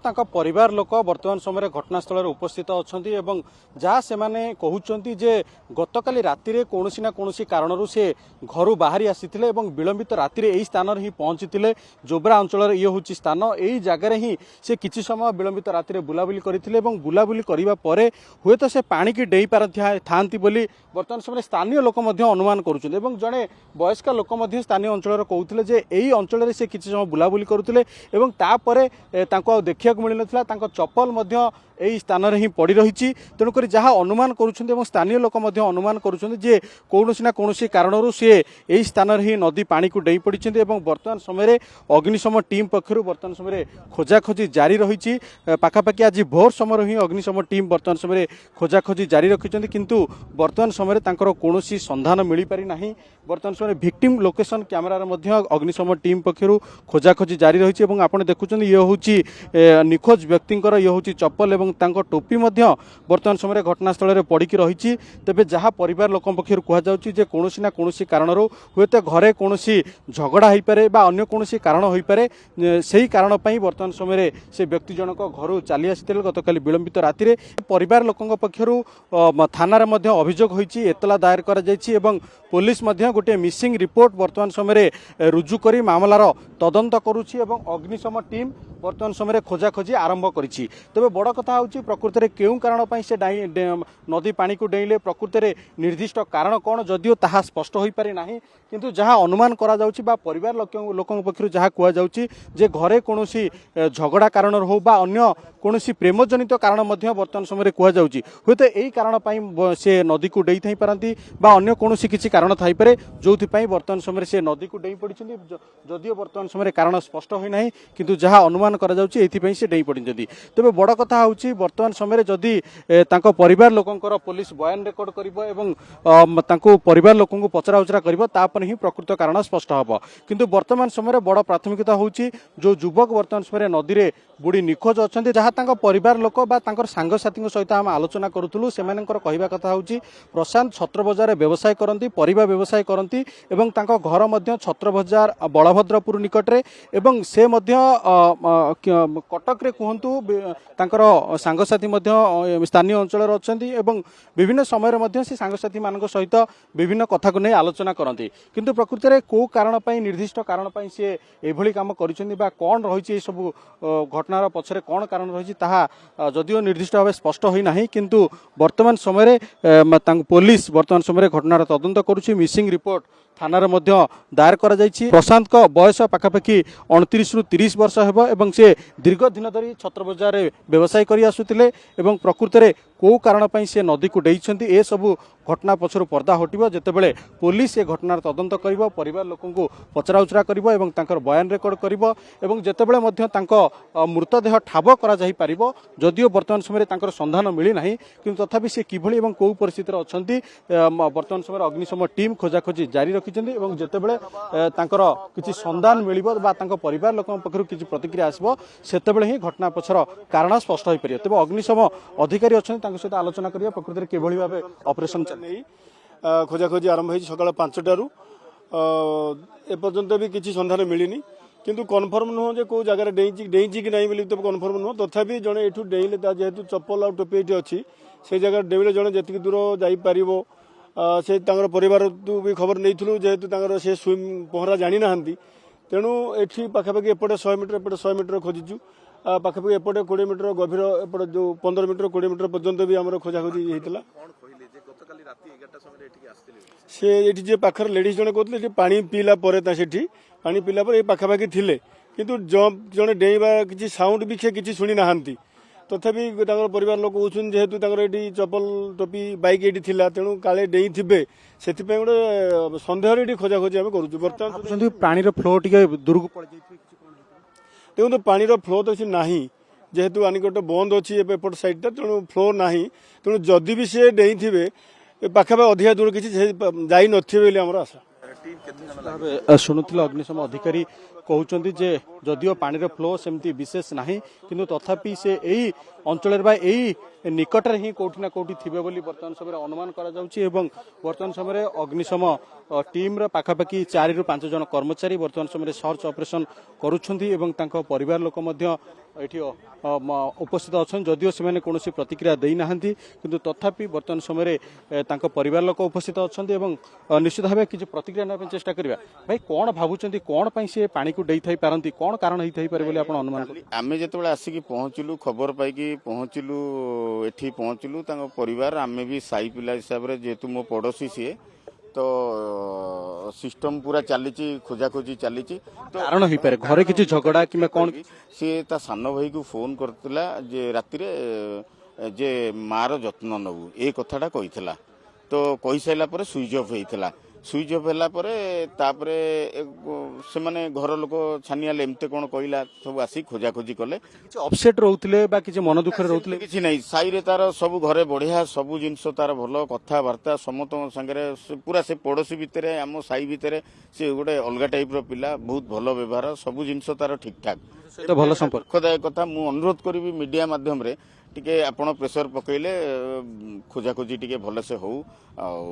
परिवार लोक वर्तमान समय घटनास्थल उपस्थित अच्छा जहाँ से कहते जे गतकाली राति कौन ना कौन कारण से घर बाहरी आसी विलंबित राति यही स्थान ही पहुंची जोब्रा अंचल ये हूँ स्थान यही जगार ही से किसी समय विलंबित राति बुलाबुली करते बुलाबुली करने हुए तो से पानी की डेई पार था वर्तमान समय स्थानीय लोक अनुमान करुँचे जड़े वयस्क लोक स्थानीय अंचल कहते जे यही अंचल से किसी समय बुलाबुली करुले देखा मिल ना चप्पल यही स्थान ही पड़ रही तेणुक जहाँ अनुमान करुँच स्थानीय लोक अनुमान करुँचे कौन ना कौन कारण से यही स्थान ही नदी पानी को डेई पड़ी वर्तमान समय अग्निशम टीम पक्षर वर्तमान समय खोजाखोजी जारी रही पाखापाखि आज भोर समय ही अग्निशम टीम वर्तमान समय खोजाखोजी जारी रखिंट किंतु वर्तमान समय कौन संधान मिल पारि ना वर्तमान समय विक्टिम लोकेशन कैमेरा अग्निशम टीम पक्षर खोजाखोजी जारी रही आप देखुं ये हूँ निखोज व्यक्ति ये हूँ चप्पल टोपी वर्तमान समय घटनास्थल में पड़ी रही तेज जहाँ परिवार लोक पक्षर कहुचे कौन ना कौन कारण हुए तो घरे कौन झगड़ा हो पारे अन्य कौन कारण हो पारे से कारण वर्तमान समय से व्यक्ति जनक घर चली आसी गतकाली विलंबित राति परिवार लोक पक्षर थाना अभियोग होती एतला दायर कर पुलिस गोटे मिसिंग रिपोर्ट वर्तमान समय रुजु कर मामलार तदंत करुच्ची अग्निशम टीम वर्तमान समय खोजाखोजी आरंभ करिछि तबे बड़ कथा होछि प्रकृति में केउ कारण से नदी पानी को डेइले प्रकृति में निर्दिष्ट कारण कौन जदियो ताहा स्पष्ट हो पारे नाही किंतु जहाँ अनुमान करा जाउछि बा परिवार लोक पक्षर जहाँ कह जाउछि जे घरे कौन झगड़ा कारण हो बा अन्य कौन प्रेमजनित कारण वर्तमान समय कह जाउछि हुए तो यही कारण से नदी को डेई थाई पारंती बा अन्य कौन किसी कारण थाई पारे जो वर्तमान समय से नदी को डेई पड़ी जदियो वर्तमान समय कारण स्पष्ट होना किंतु जहाँ अनुमान करा जाउछि एथि से डेई पड़ी तेज बड़ कथा होछि वर्तमान समय जदि परिवार लोकंकर पुलिस बयान रेकर्ड करिबो परिवार लोक पचरा उचरा कर ही प्रकृत कारण स्पष्ट हम किंतु वर्तमान समय बड़ प्राथमिकता होछि जो युवक वर्तमान समय नदी में बुड़ी निखोज अच्छा जहाँ परिवार लोक सांगसाथी सहित आम आलोचना करूँ से कहवा कथा होछि प्रशांत छत्र बजार व्यवसाय करती परिवा व्यवसाय करती घर मध्य छत्र बजार बलभद्रपुर निकटरे एवं से कटक रे कहतु सांगसाथी स्थानीय अंचल अच्छा विभिन्न समय से सांगसाथी मान सहित विभिन्न कथा को नहीं आलोचना करती किंतु प्रकृति में कौ कारण निर्दिष्ट कारण से एभली काम कर कौन रही सब घटनार पछरे कौन कारण रही जदियो निर्दिष्ट भाव स्पष्ट होना किंतु वर्तमान समय पुलिस वर्तमान समय घटनार तदंत करुच्ची मिसिंग रिपोर्ट थाना दायर कर प्रशांत बयस पाखापाखि 29 रु 30 वर्ष है से दीर्घ दिन धरी छत्र बजार व्यवसाय कर आसुतिले प्रकृति में कौ कारण से नदी को डेइछंती ए सबू घटना पछर पर्दा हटिबो जेतेबेले पुलिस ए घटनार तदंत करिबो परिवार लोकंकु पचरा उचरा करिबो एवं तांकर बयान रेकर्ड करिबो एवं जेतेबेले मध्य तांको मृतदेह ठाब करा जाई पारिबो जदियो वर्तमान समय तांकर संधान मिली नाही किंतु तथापि से किभली एवं को परिस्थिति रे अछंती वर्तमान समय अग्निशम टीम खोजाखोजी जारी रखिछंती एवं जेतेबेले तांकर किछि संधान मिलिबो बा तांको परिवार लोकन पखरु किछि प्रतिक्रिया आसबो सेतेबेले ही घटना पछर कारण स्पष्ट होई परियो तबे अग्निशम अधिकारी अछंती तांको सहित आलोचना करिया प्रकृति रे केभली भाबे ऑपरेशन नहीं खोजाखोजी आरंभ हो सका 5टारू एपर्यंत भी किसी संधान मिलनी किंतु कन्फर्म नुह जे कौ जगह डेईची कि नहीं मिली तो कन्फर्म नुह तथापि जड़े ये डेइले जेहेतु चप्पल आ टोपी ये अच्छी से जगह डेइले जड़े जी दूर जापर से परिवार भी खबर नहीं जेहेतु से स्विम पहरा जानी ना तेणु ये पाखापाखि एपटे 100 मीटर एपटे 100 मीटर खोजीचु पाखापाखि एपटे 20 मीटर गभीर एपटे जो 15 मीटर 20 मीटर पर्यंत भी आम खोजाखोजी होता से ये पाखर लेडीज जड़े कहते पानी पीला पानी पीला ये पाखापाखि थिले किंतु जड़े डेइबा किसी साउंड भी किसी शुणी ना तथापि परिवार लोक कहते जेहेतु ये चप्पल टोपी बाइक ये तेणु काले डेई थे से गोटे सन्देह ये खोजाखोजी आम करुँ बर्तमान पानी फ्लो टे दूर को पड़ देखो पानी फ्लो तो ना जेहेतु आनिकट बंद अच्छी एपट साइडटा तेणु फ्लो ना तेणु जदि भी सी डेई थे पाखापाखि अधिका दूर किसी जाई नथिबे आमर आशा शुणुल अग्निशम अधिकारी कहते जे जदियो पानी फ्लो सेमती विशेष नाही किंतु तथापि से यही अंचल यही निकट ही कौटी ना कौटी थे वर्तमान समय अनुमान करा जाउछि एवं वर्तमान समय अग्निशम टीम पाखापाखि 4 ରୁ 5 जन कर्मचारी वर्तमान समय सर्च ऑपरेशन करुछंती एवं तांको परिवार लोक मध्य ଏଠି ଉପସ୍ଥିତ ଅଛନ୍ତି ଯଦିଓ ସେମାନେ କୌଣସି ପ୍ରତିକ୍ରିୟା ଦେଇନାହାନ୍ତି କିନ୍ତୁ ତଥାପି ବର୍ତ୍ତମାନ ସମୟରେ ତାଙ୍କ ପରିବାର ଲୋକ ଉପସ୍ଥିତ ଅଛନ୍ତି ଏବଂ ନିଶ୍ଚିତ ଭାବେ କିଛି ପ୍ରତିକ୍ରିୟା ନେବା ପାଇଁ ଚେଷ୍ଟା କରିବା ଭାଇ କ'ଣ ଭାବୁଛନ୍ତି କ'ଣ ପାଇଁ ସେ ପାଣିକୁ ଦେଇଥାଇ ପାରନ୍ତି କ'ଣ କାରଣ ହେଇଥାଇପାରେ ବୋଲି ଆପଣ ଅନୁମାନ କରୁଛନ୍ତି ଆମେ ଯେତେବେଳେ ଆସିକି ପହଞ୍ଚିଲୁ ଖବର ପାଇକି ପହଞ୍ଚିଲୁ ଏଠି ପହଞ୍ଚିଲୁ ତାଙ୍କ ପରିବାର ଆମେ ବି ସାହି ପିଲା ହିସାବରେ ଯେହେତୁ ମୋ ପଡ଼ୋଶୀ ସିଏ ତ ସିଷ୍ଟମ ପୁରା ଚାଲିଛି ଖୋଜାଖୋଜି ଚାଲିଛି ତ କାରଣ ହେଇପାରେ ଘରେ କିଛି ଝଗଡ଼ା କିମ୍ବା କ'ଣ ସିଏ ତା ସାନ ଭାଇକୁ ଫୋନ କରିଥିଲା ଯେ ରାତିରେ ଯେ ମାର ଯତ୍ନ ନେବୁ ଏ କଥାଟା କହିଥିଲା ତ କହିସାରିଲା ପରେ ସୁଇଚ୍ ଅଫ୍ ହେଇଥିଲା ସୁଇଚ୍ ଅଫ୍ ହେଲା ପରେ ତାପରେ ସେମାନେ ଘର ଲୋକ ଛାନିଆଲେ ଏମିତି କ'ଣ କହିଲା ସବୁ ଆସିକି ଖୋଜାଖୋଜି କଲେ କିଛି ଅପସେଟ୍ ରହୁଥିଲେ ବା କିଛି ମନ ଦୁଃଖରେ ରହୁଥିଲେ କିଛି ନାହିଁ ସାହିରେ ତାର ସବୁ ଘରେ ବଢିଆ ସବୁ ଜିନିଷ ତାର ଭଲ କଥାବାର୍ତ୍ତା ସମସ୍ତଙ୍କ ସାଙ୍ଗରେ ପୁରା ସେ ପଡୋଶୀ ଭିତରେ ଆମ ସାହି ଭିତରେ ସେ ଗୋଟେ ଅଲଗା ଟାଇପର ପିଲା ବହୁତ ଭଲ ବ୍ୟବହାର ସବୁ ଜିନିଷ ତାର ଠିକ୍ ଠାକ୍ ସହିତ ଭଲ ସମ୍ପର୍କ ଦୁଃଖଦାୟକ କଥା ମୁଁ ଅନୁରୋଧ କରିବି ମିଡିଆ ମାଧ୍ୟମରେ ଟିକେ ଆପଣ ପ୍ରେସର ପକେଇଲେ ଖୋଜାଖୋଜି ଟିକେ ଭଲସେ ହଉ ଆଉ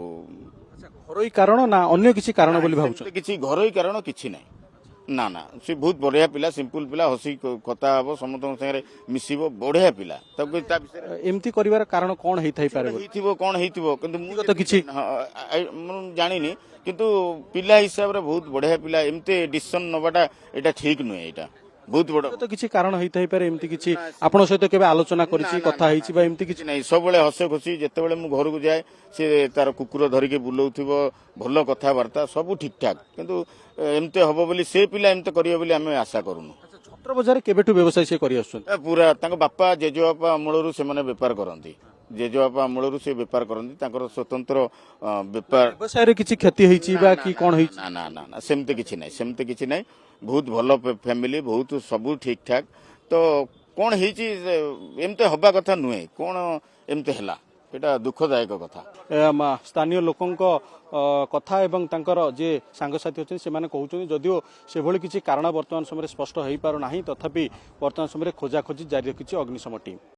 ଘରୋଇ କାରଣ ନା ଅନ୍ୟ କିଛି କାରଣ ବୋଲି ଭାବୁଛନ୍ତି କିଛି ଘରୋଇ କାରଣ କିଛି ନାହିଁ ନା ନା ସେ ବହୁତ ବଢିଆ ପିଲା ସିମ୍ପଲ ପିଲା ହସି କଥା ହବ ସମସ୍ତଙ୍କ ସାଙ୍ଗରେ ମିଶିବ ବଢିଆ ପିଲା ତାକୁ ତା ବିଷୟରେ ଏମିତି କରିବାର କାରଣ କ'ଣ ହେଇଥାଇପାରେ ବୋଲି ହେଇଥିବ କ'ଣ ହେଇଥିବ କିନ୍ତୁ ମୁଁ ତ କିଛି ମୁଁ ଜାଣିନି କିନ୍ତୁ ପିଲା ହିସାବରେ ବହୁତ ବଢିଆ ପିଲା ଏମିତି ଡିସିସନ ନବାଟା ଏଇଟା ଠିକ ନୁହେଁ ଏଇଟା ବହୁତ ବଡ ତ କିଛି କାରଣ ହେଇଥାଇପାରେ ଏମିତି କିଛି ଆପଣଙ୍କ ସହିତ କେବେ ଆଲୋଚନା କରିଛି କଥା ହେଇଛି ବା ଏମିତି କିଛି କିଛି ନାହିଁ ସବୁବେଳେ ହସ ଖୁସି ଯେତେବେଳେ ମୁଁ ଘରକୁ ଯାଏ ସେ ତାର କୁକୁର ଧରିକି ବୁଲଉଥିବ ଭଲ କଥାବାର୍ତ୍ତା ସବୁ ଠିକ ଠାକ କିନ୍ତୁ ଏମିତି ହବ ବୋଲି ସେ ପିଲା ଏମିତି କରିବ ବୋଲି ଆମେ ଆଶା କରୁନୁ ଛତ୍ର ବଜାରରେ କେବେଠୁ ବ୍ୟବସାୟ ସେ କରି ଆସୁଛନ୍ତି ପୁରା ତାଙ୍କ ବାପା ଜେଜେବାପା ଅମଳରୁ ସେମାନେ ବେପାର କରନ୍ତି ଜେଜେବାପା ଅମଳରୁ ସେ ବେପାର କରନ୍ତି ତାଙ୍କର ସ୍ୱତନ୍ତ୍ର ବେପାର ବ୍ୟବସାୟରେ କିଛି କ୍ଷତି ହେଇଛି ବା କି କ'ଣ ହେଇଛି ନା ନା ନା ନା ସେମିତି କିଛି ନାହିଁ ସେମିତି କିଛି ନାହିଁ ବହୁତ ଭଲ ଫ୍ୟାମିଲି ବହୁତ ସବୁ ଠିକ ଠାକ ତ କ'ଣ ହେଇଛି ଏମିତି ହବା କଥା ନୁହେଁ କ'ଣ ଏମିତି ହେଲା ଏଇଟା ଦୁଃଖଦାୟକ କଥା ସ୍ଥାନୀୟ ଲୋକଙ୍କ କଥା ଏବଂ ତାଙ୍କର ଯିଏ ସାଙ୍ଗସାଥୀ ଅଛନ୍ତି ସେମାନେ କହୁଛନ୍ତି ଯଦିଓ ସେଭଳି କିଛି କାରଣ ବର୍ତ୍ତମାନ ସମୟରେ ସ୍ପଷ୍ଟ ହୋଇପାରୁନାହିଁ ତଥାପି ବର୍ତ୍ତମାନ ସମୟରେ ଖୋଜାଖୋଜି ଜାରି ରଖିଛି ଅଗ୍ନିଶମ ଟିମ୍